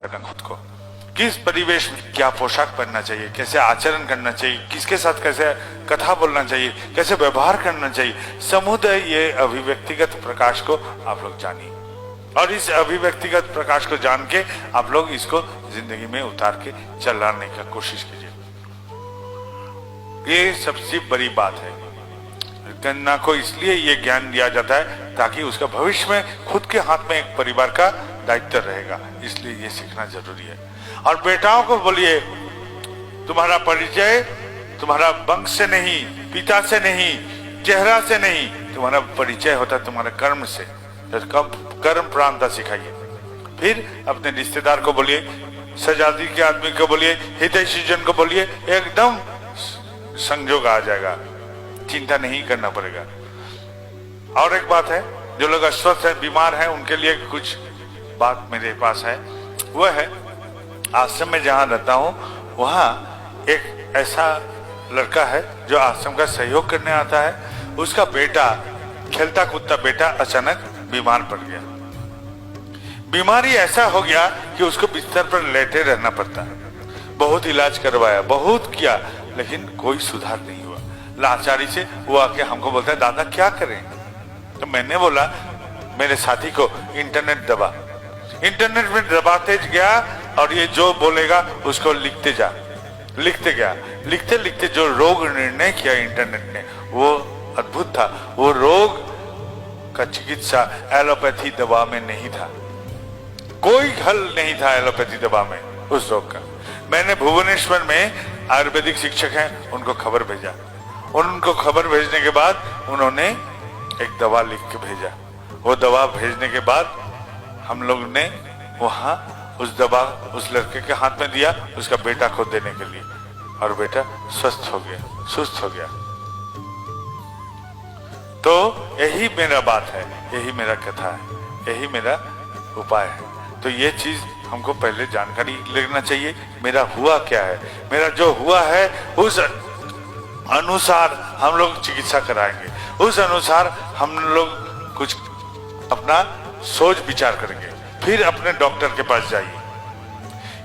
करना खुद को, किस परिवेश में क्या पोशाक पहनना चाहिए, कैसे आचरण करना चाहिए, किसके साथ कैसे कथा बोलना चाहिए, कैसे व्यवहार करना चाहिए। समुदाय ये अभिव्यक्तिगत प्रकाश को आप लोग जानिए और इस अभिव्यक्तिगत प्रकाश को जान के आप लोग इसको जिंदगी में उतार के चलाने का कोशिश कीजिए। ये सबसे बड़ी बात है। कन्या को इसलिए ये ज्ञान दिया जाता है ताकि उसका भविष्य में खुद के हाथ में एक परिवार का दायित्व रहेगा, इसलिए ये सीखना जरूरी है। और बेटाओं को बोलिए, तुम्हारा परिचय तुम्हारा वंश से नहीं, पिता से नहीं, चेहरा से नहीं, तुम्हारा परिचय होता है तुम्हारे कर्म से। तो कर्म प्रांता सिखाइए। फिर अपने रिश्तेदार को बोलिए, सजादी के आदमी को बोलिए, हितैषी जन को बोलिए, एकदम संजोग आ जाएगा, चिंता नहीं करना पड़ेगा। और एक बात है, जो लोग अस्वस्थ है, बीमार हैं, उनके लिए कुछ बात मेरे पास है। वह है, आश्रम में जहां रहता हूं वहां एक ऐसा लड़का है जो आश्रम का सहयोग करने आता है। उसका बेटा, खेलता कूदता बेटा अचानक बीमार पड़ गया। बीमारी ऐसा हो गया कि उसको बिस्तर पर लेटे रहना पड़ता है। बहुत इलाज करवाया, बहुत किया, लेकिन कोई सुधार नहीं हुआ। लाचारी से वो आके हमको बोलता है, दादा क्या करें? तो मैंने बोला मेरे साथी को, इंटरनेट दबा। इंटरनेट में दबाते गया और ये जो बोलेगा उसको लिखते जा। लिखते गया, लिखते लिखते जो रोग निर्णय किया इंटरनेट ने वो अद्भुत था। वो रोग का चिकित्सा एलोपैथी दवा में नहीं था, कोई हल नहीं था एलोपैथी दवा में उस रोग का। मैंने भुवनेश्वर में आयुर्वेदिक शिक्षक हैं, उनको खबर भेजा। उनको खबर भेजने के बाद उन्होंने एक दवा लिख के भेजा। वो दवा भेजने के बाद हम लोग ने वहां उस दवा उस लड़के के हाथ में दिया, उसका बेटा को देने के लिए, और बेटा स्वस्थ हो गया, सुस्त हो गया। तो यही मेरा बात है, यही मेरा कथा है, यही मेरा उपाय है। तो ये चीज हमको पहले जानकारी लेना चाहिए, मेरा हुआ क्या है। मेरा जो हुआ है उस अनुसार हम लोग चिकित्सा कराएंगे, उस अनुसार हम लोग कुछ अपना सोच विचार करेंगे, फिर अपने डॉक्टर के पास जाइए।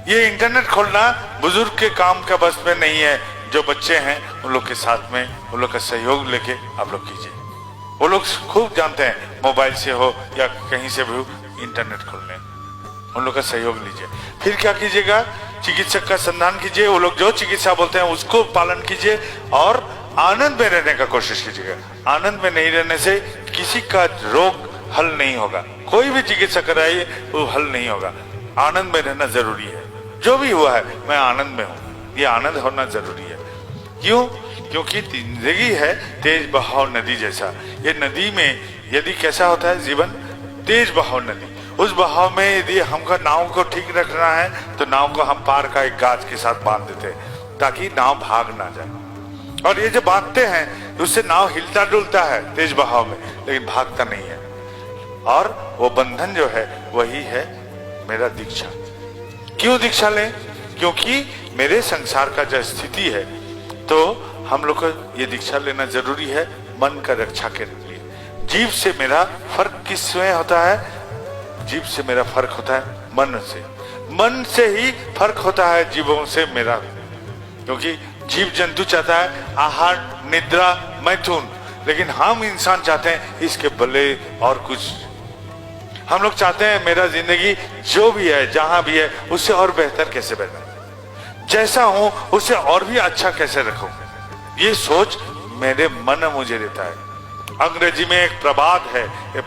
ये इंटरनेट खोलना बुजुर्ग के काम का बस में नहीं है। जो बच्चे हैं उन लोग के साथ में उन लोग का सहयोग लेके आप लोग कीजिए। वो लोग खूब जानते हैं, मोबाइल से हो या कहीं से भी इंटरनेट खोलने, उन लोग का सहयोग लीजिए। फिर क्या कीजिएगा, चिकित्सक का संधान कीजिए। वो लोग जो चिकित्सा बोलते हैं उसको पालन कीजिए और आनंद में रहने का कोशिश कीजिएगा। आनंद में नहीं रहने से किसी का रोग हल नहीं होगा। कोई भी चिकित्सा कराइए वो हल नहीं होगा। आनंद में रहना जरूरी है। जो भी हुआ है मैं आनंद में हूं, ये आनंद होना जरूरी है। क्यों? क्योंकि जिंदगी है तेज बहाव नदी जैसा। ये नदी में यदि कैसा होता है जीवन, तेज बहाव नदी। उस बहाव में यदि हमको नाव को ठीक रखना है तो नाव को हम पार का एक गाछ के साथ बांध देते हैं ताकि नाव भाग ना जाए। और ये जो बांधते हैं उससे नाव हिलता डुलता है तेज बहाव में, लेकिन भागता नहीं है। और वो बंधन जो है वही है मेरा दीक्षा। क्यों दीक्षा लें? क्योंकि मेरे संसार का जो स्थिति है, तो हम लोग को ये दीक्षा लेना जरूरी है मन का रक्षा के लिए। जीव से मेरा फर्क किसमें होता है? जीव से मेरा फर्क होता है मन से। मन से ही फर्क होता है जीवों से मेरा। क्योंकि जीव जंतु चाहता है आहार, निद्रा, मैथुन, लेकिन हम इंसान चाहते हैं इसके बदले और कुछ। हम लोग चाहते हैं मेरा जिंदगी जो भी है, जहां भी है, उससे और बेहतर कैसे बने, जैसा हूं उससे और भी अच्छा कैसे रखूं। ये सोच मेरे मन मुझे देता है। अंग्रेजी में एक प्रबाद है, एक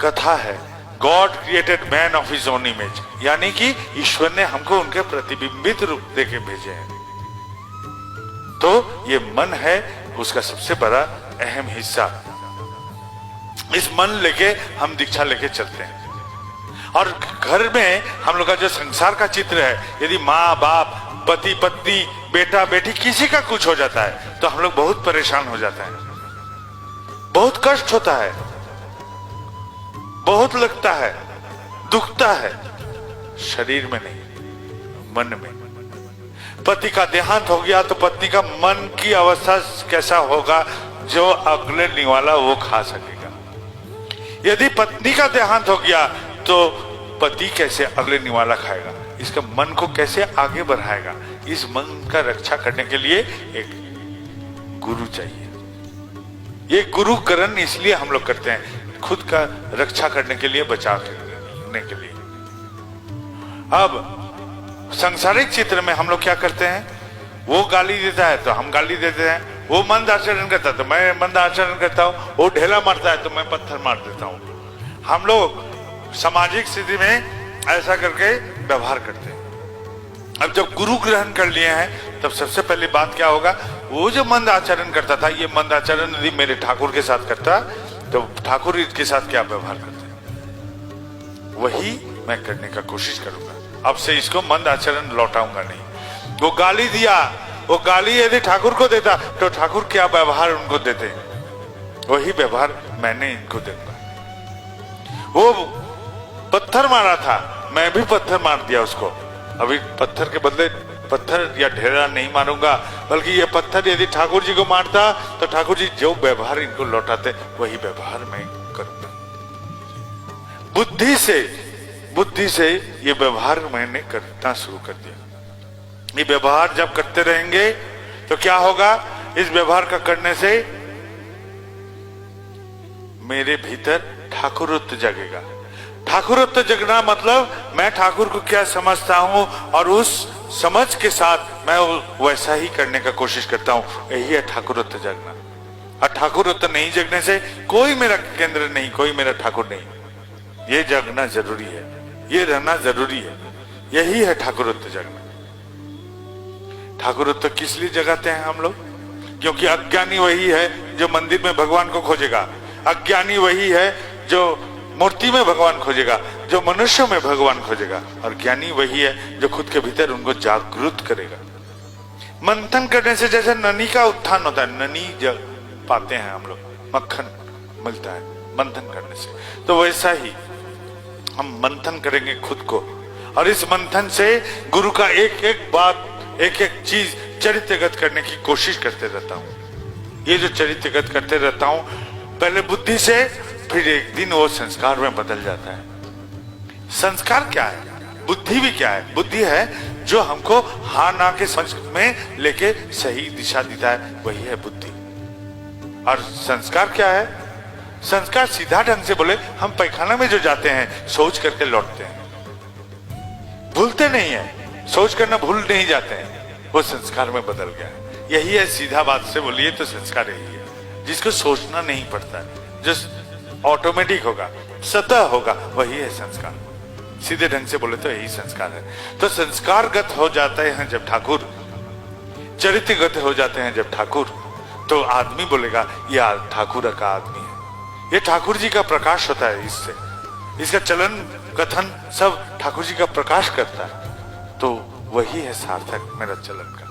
कथा है, God created man of his own image, यानी कि ईश्वर ने हमको उनके प्रतिबिंबित रूप देके भेजे हैं। तो ये मन है उसका सबसे बड़ा अहम हिस्सा। इस मन लेके हम दीक्षा लेके चलते हैं। और घर में हम लोग का जो संसार का चित्र है, यदि माँ बाप, पति पत्नी, बेटा बेटी, किसी का कुछ हो जाता है तो हम लोग बहुत परेशान हो जाता है, बहुत कष्ट होता है, बहुत लगता है, दुखता है। शरीर में नहीं, मन में। पति का देहांत हो गया तो पत्नी का मन की अवस्था कैसा होगा, जो अगले निवाला वो खा सकेगा। यदि पत्नी का देहांत हो गया तो पति कैसे अगले निवाला खाएगा, इसका मन को कैसे आगे बढ़ाएगा, इस मन का रक्षा करने के लिए एक गुरु चाहिए। ये गुरुकरण इसलिए हम लोग करते हैं, खुद का रक्षा करने के लिए, बचाव करने के लिए। अब सांसारिक चित्र में हम लोग क्या करते हैं, वो गाली देता है तो हम गाली देते हैं, वो मंद आचरण करता है तो मैं मंद आचरण करता हूं, वो ढेला मारता है तो मैं पत्थर मार देता हूं। हम लोग सामाजिक स्थिति में ऐसा करके व्यवहार करते हैं। अब जब गुरु ग्रहण कर लिए हैं तब सबसे पहली बात क्या होगा, वो जो मंद आचरण करता था, ये मंद आचरण यदि मेरे ठाकुर के साथ करता तो ठाकुर इसके साथ क्या व्यवहार करते, वही मैं करने का कोशिश करूंगा। अब से इसको मंद आचरण लौटाऊंगा नहीं। वो गाली दिया, वो गाली यदि ठाकुर को देता तो ठाकुर क्या व्यवहार उनको देते, वही व्यवहार मैंने इनको दूंगा। वो पत्थर मारा था, मैं भी पत्थर मार दिया उसको, अभी पत्थर के बदले पत्थर या ढेरा नहीं मारूंगा, बल्कि ये पत्थर यदि ठाकुर जी को मारता तो ठाकुर जी जो व्यवहार इनको लौटाते वही व्यवहार मैं करूंगा। बुद्धि से ये व्यवहार मैंने करना शुरू कर दिया। ये व्यवहार जब करते रहेंगे तो क्या होगा, इस व्यवहार का करने से मेरे भीतर ठाकुरत्व जगेगा। ठाकुरत्व जगना मतलब मैं ठाकुर को क्या समझता हूं और उस समझ के साथ मैं वैसा ही करने का कोशिश करता हूं, यही है ठाकुरत्व जगना। और ठाकुरत्व नहीं जगने से कोई मेरा केंद्र नहीं, कोई मेरा ठाकुर नहीं। ये जगना जरूरी है, ये रहना जरूरी है, यही है ठाकुरत्व जगना। ठाकुरत्व किस लिए जगाते हैं हम लोग, क्योंकि अज्ञानी वही है जो मंदिर में भगवान को खोजेगा, अज्ञानी वही है जो मूर्ति में भगवान खोजेगा, जो मनुष्य में भगवान खोजेगा, और ज्ञानी वही है जो खुद के भीतर उनको जागृत करेगा। मंथन करने से जैसे ननी का उत्थान होता है, ननी जब पाते हैं हम लोग, मक्खन मिलता है मंथन करने से, तो वैसा ही हम मंथन करेंगे खुद को। और इस मंथन से गुरु का एक एक बात, एक एक चीज चरित्रगत करने की कोशिश करते रहता हूं। ये जो चरित्रगत करते रहता हूं, पहले बुद्धि से, फिर एक दिन वो संस्कार में बदल जाता है। संस्कार क्या है, बुद्धि भी क्या है, बुद्धि है जो हमको हाँ ना के समझ में लेके सही दिशा देता है, वही है बुद्धि। और संस्कार क्या है, संस्कार सीधा ढंग से बोले, हम पैखाना में जो जाते हैं सोच करके लौटते हैं, भूलते नहीं है, सोच करना भूल नहीं जाते हैं, वो संस्कार में बदल गया। यही है, सीधा बात से बोलिए तो संस्कार यही है, जिसको सोचना नहीं पड़ता है, जो ऑटोमेटिक होगा, सतह होगा, वही है संस्कार। सीधे ढंग से बोले तो यही संस्कार है। तो संस्कारगत हो जाते हैं जब ठाकुर, चरित्रगत हो जाते हैं जब ठाकुर, तो आदमी बोलेगा ये ठाकुर का आदमी है, ये ठाकुर जी का प्रकाश होता है, इससे इसका चलन कथन सब ठाकुर जी का प्रकाश करता है, तो वही है सार्थक मेरा चलन का।